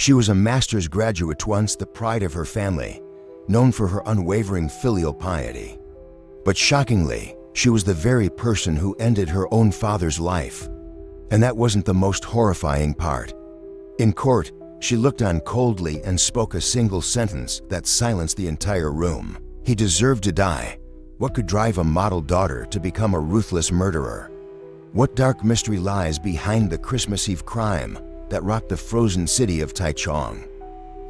She was a master's graduate, once the pride of her family, known for her unwavering filial piety. But shockingly, she was the very person who ended her own father's life. And that wasn't the most horrifying part. In court, she looked on coldly and spoke a single sentence that silenced the entire room. He deserved to die. What could drive a model daughter to become a ruthless murderer? What dark mystery lies behind the Christmas Eve crime that rocked the frozen city of Taichung?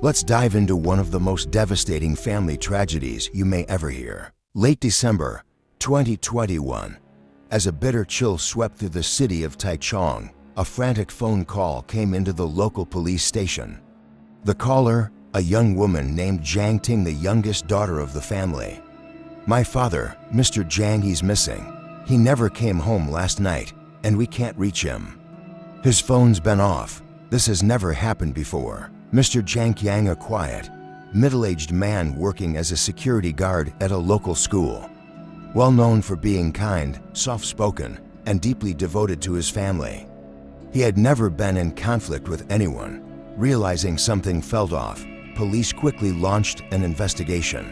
Let's dive into one of the most devastating family tragedies you may ever hear. Late December 2021, as a bitter chill swept through the city of Taichung, a frantic phone call came into the local police station. The caller, a young woman named Jang Ting, the youngest daughter of the family. "My father, Mr. Jang, he's missing. He never came home last night, and we can't reach him. His phone's been off. This has never happened before." Mr. Jang Yang, a quiet, middle-aged man working as a security guard at a local school. Well known for being kind, soft-spoken, and deeply devoted to his family. He had never been in conflict with anyone. Realizing something felt off, police quickly launched an investigation.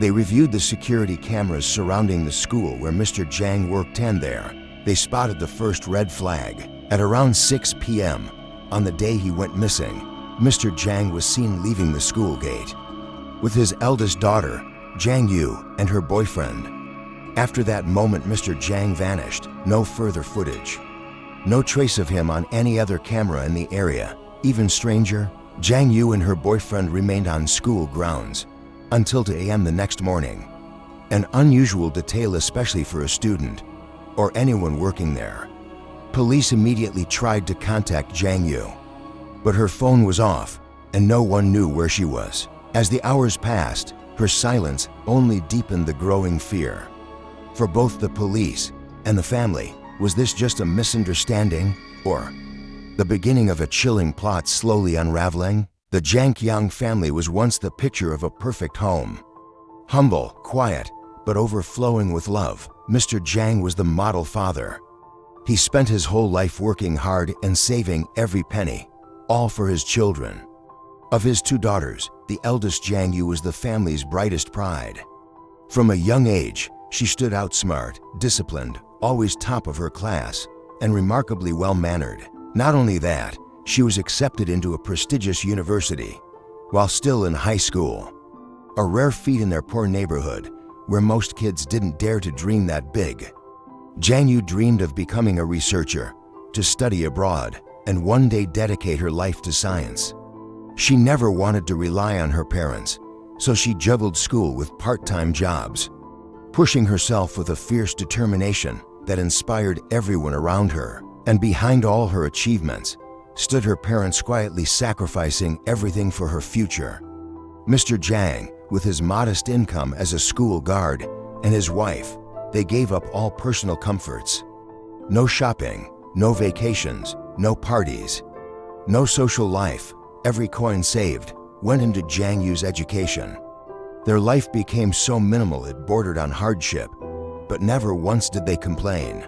They reviewed the security cameras surrounding the school where Mr. Jang worked, and there, they spotted the first red flag. At around 6 p.m., on the day he went missing, Mr. Jang was seen leaving the school gate with his eldest daughter, Jang Yu, and her boyfriend. After that moment, Mr. Jang vanished. No further footage. No trace of him on any other camera in the area. Even stranger, Jang Yu and her boyfriend remained on school grounds until 2 a.m. the next morning. An unusual detail, especially for a student or anyone working there. Police immediately tried to contact Jang Yu, but her phone was off and no one knew where she was. As the hours passed, her silence only deepened the growing fear. For both the police and the family, was this just a misunderstanding, or the beginning of a chilling plot slowly unraveling? The Jang Yang family was once the picture of a perfect home. Humble, quiet, but overflowing with love, Mr. Jang was the model father. He spent his whole life working hard and saving every penny, all for his children. Of his 2 daughters, the eldest Jang Yu was the family's brightest pride. From a young age, she stood out smart, disciplined, always top of her class, and remarkably well-mannered. Not only that, she was accepted into a prestigious university while still in high school. A rare feat in their poor neighborhood, where most kids didn't dare to dream that big. Jang Yu dreamed of becoming a researcher, to study abroad, and one day dedicate her life to science. She never wanted to rely on her parents, so she juggled school with part-time jobs, pushing herself with a fierce determination that inspired everyone around her. And behind all her achievements stood her parents, quietly sacrificing everything for her future. Mr. Jang, with his modest income as a school guard, and his wife, they gave up all personal comforts. No shopping, no vacations, no parties, no social life. Every coin saved went into Jang Yu's education. Their life became so minimal it bordered on hardship, but never once did they complain.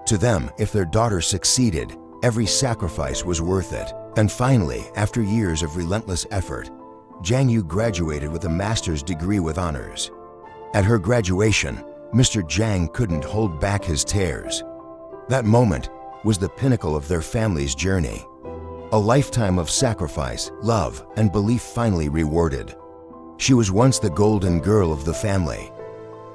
To them, if their daughter succeeded, every sacrifice was worth it. And finally, after years of relentless effort, Jang Yu graduated with a master's degree with honors. At her graduation, Mr. Jang couldn't hold back his tears. That moment was the pinnacle of their family's journey. A lifetime of sacrifice, love, and belief finally rewarded. She was once the golden girl of the family,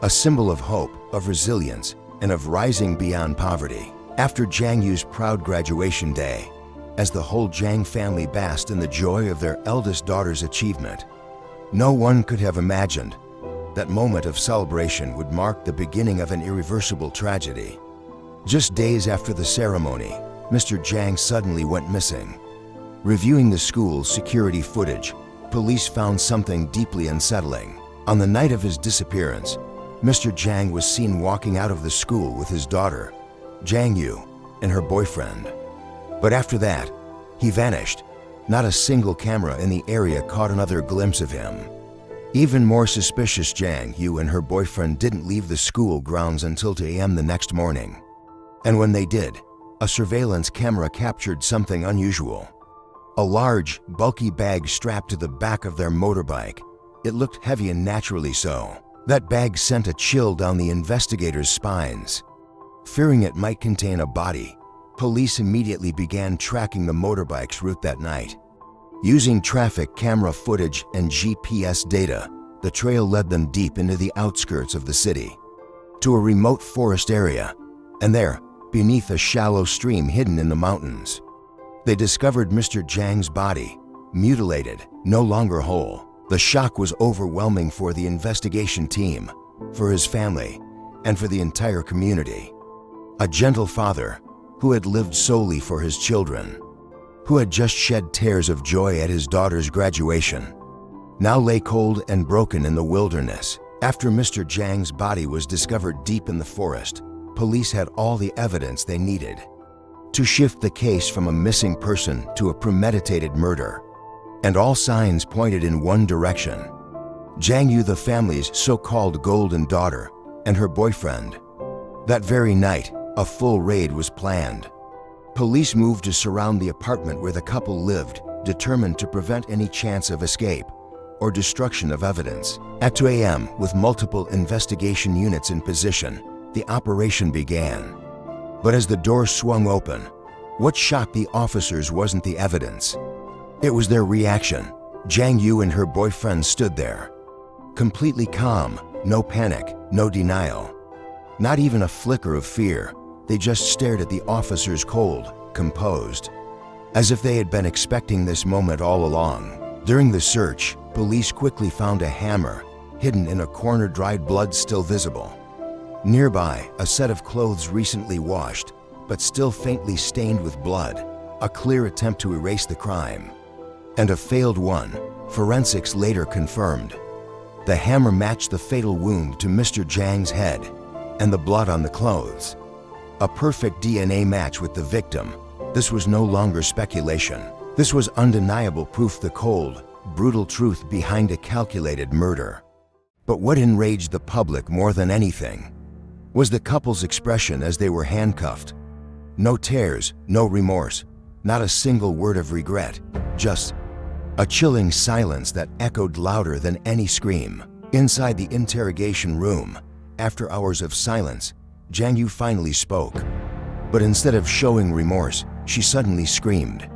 a symbol of hope, of resilience, and of rising beyond poverty. After Jang Yu's proud graduation day, as the whole Jang family basked in the joy of their eldest daughter's achievement, no one could have imagined that moment of celebration would mark the beginning of an irreversible tragedy. Just days after the ceremony, Mr. Jang suddenly went missing. Reviewing the school's security footage, police found something deeply unsettling. On the night of his disappearance, Mr. Jang was seen walking out of the school with his daughter, Jang Yu, and her boyfriend. But after that, he vanished. Not a single camera in the area caught another glimpse of him. Even more suspicious, Jang Yu and her boyfriend didn't leave the school grounds until 2 a.m. the next morning. And when they did, a surveillance camera captured something unusual. A large, bulky bag strapped to the back of their motorbike. It looked heavy and naturally so. That bag sent a chill down the investigators' spines. Fearing it might contain a body, police immediately began tracking the motorbike's route that night. Using traffic camera footage and GPS data, the trail led them deep into the outskirts of the city, to a remote forest area, and there, beneath a shallow stream hidden in the mountains, they discovered Mr. Jang's body, mutilated, no longer whole. The shock was overwhelming for the investigation team, for his family, and for the entire community. A gentle father, who had lived solely for his children, who had just shed tears of joy at his daughter's graduation, now lay cold and broken in the wilderness. After Mr. Jang's body was discovered deep in the forest, police had all the evidence they needed to shift the case from a missing person to a premeditated murder. And all signs pointed in one direction. Jang Yu, the family's so-called golden daughter, and her boyfriend. That very night, a full raid was planned. Police moved to surround the apartment where the couple lived, determined to prevent any chance of escape or destruction of evidence. At 2 a.m., with multiple investigation units in position, the operation began. But as the door swung open, what shocked the officers wasn't the evidence. It was their reaction. Jang Yu and her boyfriend stood there, completely calm, no panic, no denial. Not even a flicker of fear. They just stared at the officers cold, composed, as if they had been expecting this moment all along. During the search, police quickly found a hammer, hidden in a corner, dried blood still visible. Nearby, a set of clothes recently washed, but still faintly stained with blood, a clear attempt to erase the crime. And a failed one, forensics later confirmed. The hammer matched the fatal wound to Mr. Jang's head, and the blood on the clothes. A perfect DNA match with the victim. This was no longer speculation. This was undeniable proof, the cold, brutal truth behind a calculated murder. But what enraged the public more than anything was the couple's expression as they were handcuffed. No tears, no remorse, not a single word of regret, just a chilling silence that echoed louder than any scream. Inside the interrogation room, after hours of silence, Jang Yu finally spoke. But instead of showing remorse, she suddenly screamed.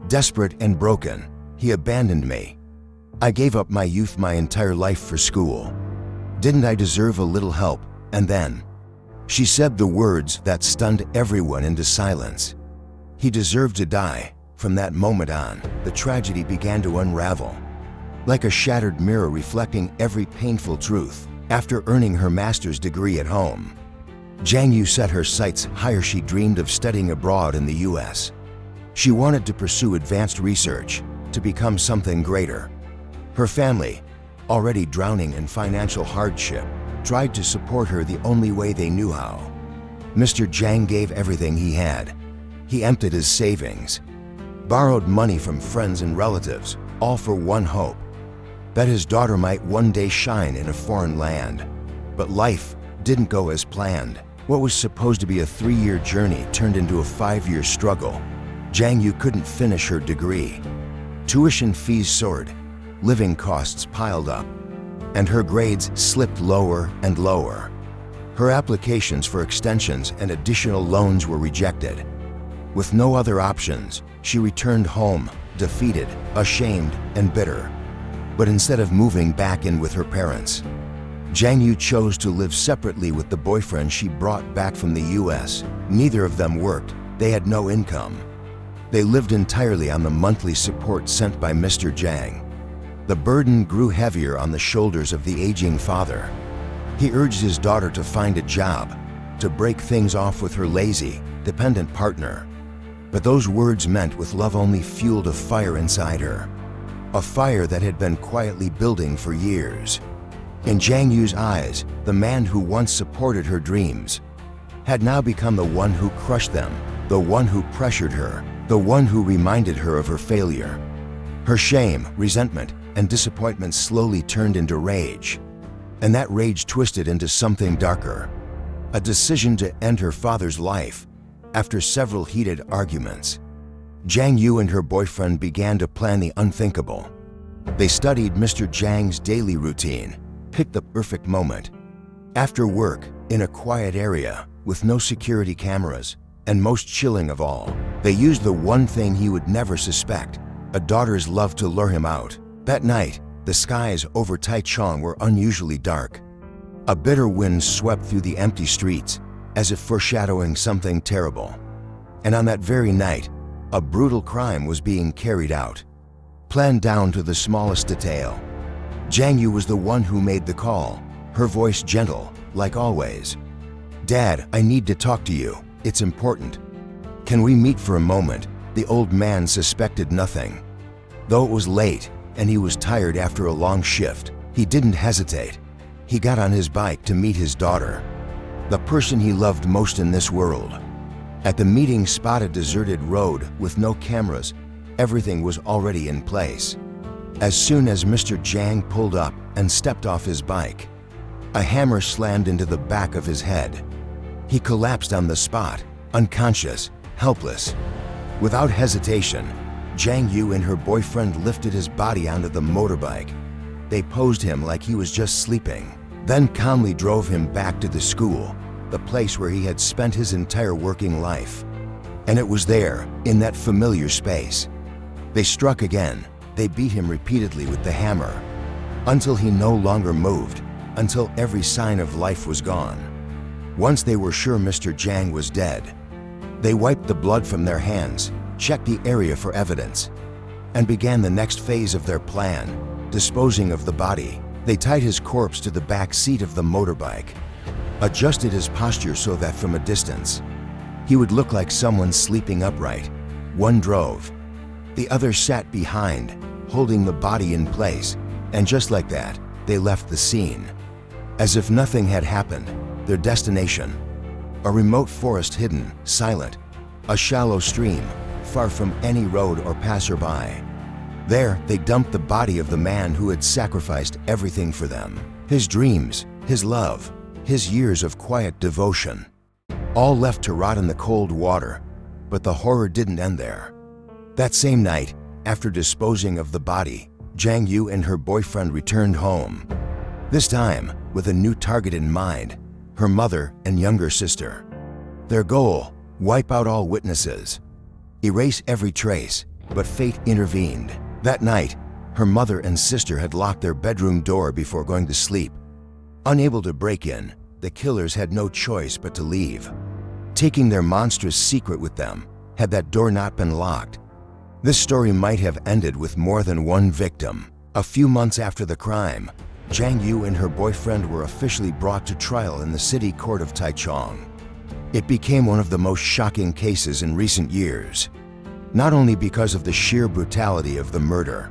Desperate and broken, he abandoned me. I gave up my youth, my entire life for school. Didn't I deserve a little help? And then, she said the words that stunned everyone into silence. He deserved to die. From that moment on, the tragedy began to unravel. Like a shattered mirror reflecting every painful truth. After earning her master's degree at home, Jang Yu set her sights higher. She dreamed of studying abroad in the US. She wanted to pursue advanced research, to become something greater. Her family, already drowning in financial hardship, tried to support her the only way they knew how. Mr. Jang gave everything he had. He emptied his savings, borrowed money from friends and relatives, all for one hope: that his daughter might one day shine in a foreign land. But life didn't go as planned. What was supposed to be a 3-year journey turned into a 5-year struggle. Jang Yu couldn't finish her degree. Tuition fees soared, living costs piled up, and her grades slipped lower and lower. Her applications for extensions and additional loans were rejected. With no other options, she returned home, defeated, ashamed, and bitter. But instead of moving back in with her parents, Jang Yu chose to live separately with the boyfriend she brought back from the US. Neither of them worked. They had no income. They lived entirely on the monthly support sent by Mr. Jang. The burden grew heavier on the shoulders of the aging father. He urged his daughter to find a job, to break things off with her lazy, dependent partner. But those words meant with love only fueled a fire inside her. A fire that had been quietly building for years. In Jang Yu's eyes, the man who once supported her dreams had now become the one who crushed them, the one who pressured her, the one who reminded her of her failure. Her shame, resentment, and disappointment slowly turned into rage. And that rage twisted into something darker. A decision to end her father's life after several heated arguments. Jang Yu and her boyfriend began to plan the unthinkable. They studied Mr. Jang's daily routine, picked the perfect moment. After work, in a quiet area, with no security cameras, and most chilling of all, they used the one thing he would never suspect, a daughter's love, to lure him out. That night, the skies over Taichung were unusually dark. A bitter wind swept through the empty streets, as if foreshadowing something terrible. And on that very night, a brutal crime was being carried out, planned down to the smallest detail. Jang Yu was the one who made the call, her voice gentle, like always. "Dad, I need to talk to you. It's important. Can we meet for a moment?" The old man suspected nothing. Though it was late and he was tired after a long shift, he didn't hesitate. He got on his bike to meet his daughter, the person he loved most in this world. At the meeting spot, a deserted road with no cameras, everything was already in place. As soon as Mr. Jang pulled up and stepped off his bike, a hammer slammed into the back of his head. He collapsed on the spot, unconscious, helpless. Without hesitation, Jang Yu and her boyfriend lifted his body onto the motorbike. They posed him like he was just sleeping, then calmly drove him back to the school, the place where he had spent his entire working life. And it was there, in that familiar space. They struck again. They beat him repeatedly with the hammer, until he no longer moved, until every sign of life was gone. Once they were sure Mr. Jang was dead, they wiped the blood from their hands, checked the area for evidence, and began the next phase of their plan, disposing of the body. They tied his corpse to the back seat of the motorbike, adjusted his posture so that from a distance, he would look like someone sleeping upright. One drove, the other sat behind, holding the body in place, and just like that, they left the scene. As if nothing had happened, their destination, a remote forest, hidden, silent, a shallow stream, far from any road or passerby. There, they dumped the body of the man who had sacrificed everything for them. His dreams, his love, his years of quiet devotion, all left to rot in the cold water. But the horror didn't end there. That same night, after disposing of the body, Jang Yu and her boyfriend returned home. This time, with a new target in mind, her mother and younger sister. Their goal, wipe out all witnesses, erase every trace, but fate intervened. That night, her mother and sister had locked their bedroom door before going to sleep. Unable to break in, the killers had no choice but to leave, taking their monstrous secret with them. Had that door not been locked, this story might have ended with more than one victim. A few months after the crime, Jang Yu and her boyfriend were officially brought to trial in the city court of Taichung. It became one of the most shocking cases in recent years, not only because of the sheer brutality of the murder,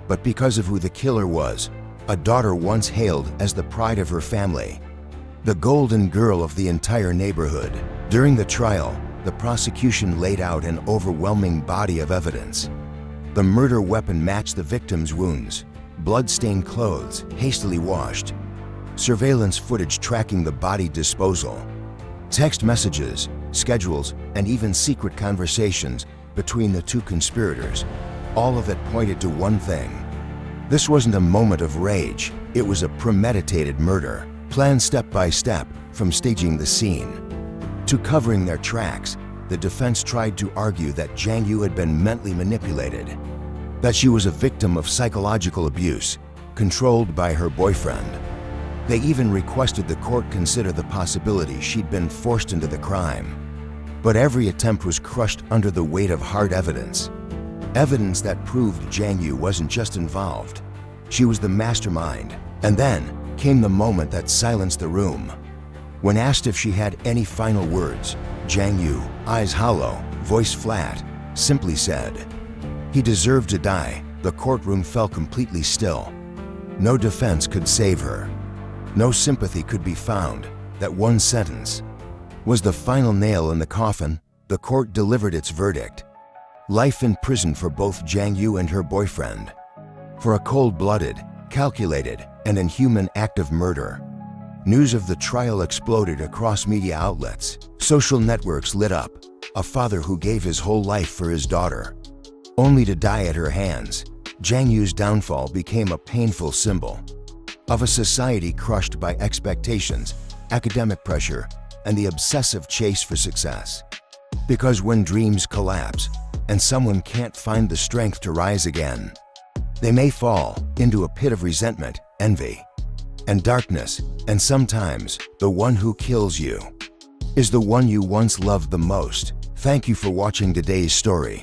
but because of who the killer was, a daughter once hailed as the pride of her family, the golden girl of the entire neighborhood. During the trial, the prosecution laid out an overwhelming body of evidence. The murder weapon matched the victim's wounds, blood-stained clothes hastily washed, surveillance footage tracking the body disposal, text messages, schedules, and even secret conversations between the two conspirators. All of it pointed to one thing. This wasn't a moment of rage, it was a premeditated murder, planned step by step, from staging the scene to covering their tracks. The defense tried to argue that Jang Yu had been mentally manipulated, that she was a victim of psychological abuse, controlled by her boyfriend. They even requested the court consider the possibility she'd been forced into the crime. But every attempt was crushed under the weight of hard evidence. Evidence that proved Jang Yu wasn't just involved, she was the mastermind. And then came the moment that silenced the room. When asked if she had any final words, Jang Yu, eyes hollow, voice flat, simply said, "He deserved to die." The courtroom fell completely still. No defense could save her. No sympathy could be found. That one sentence was the final nail in the coffin. The court delivered its verdict: life in prison for both Jang Yu and her boyfriend, for a cold-blooded, calculated, and inhuman act of murder. News of the trial exploded across media outlets. Social networks lit up. a father who gave his whole life for his daughter, only to die at her hands. Jang Yu's downfall became a painful symbol of a society crushed by expectations, academic pressure, and the obsessive chase for success. Because when dreams collapse and someone can't find the strength to rise again, they may fall into a pit of resentment, envy, and darkness, and sometimes the one who kills you is the one you once loved the most. Thank you for watching today's story.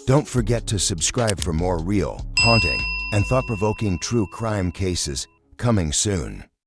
Don't forget to subscribe for more real, haunting, and thought-provoking true crime cases coming soon.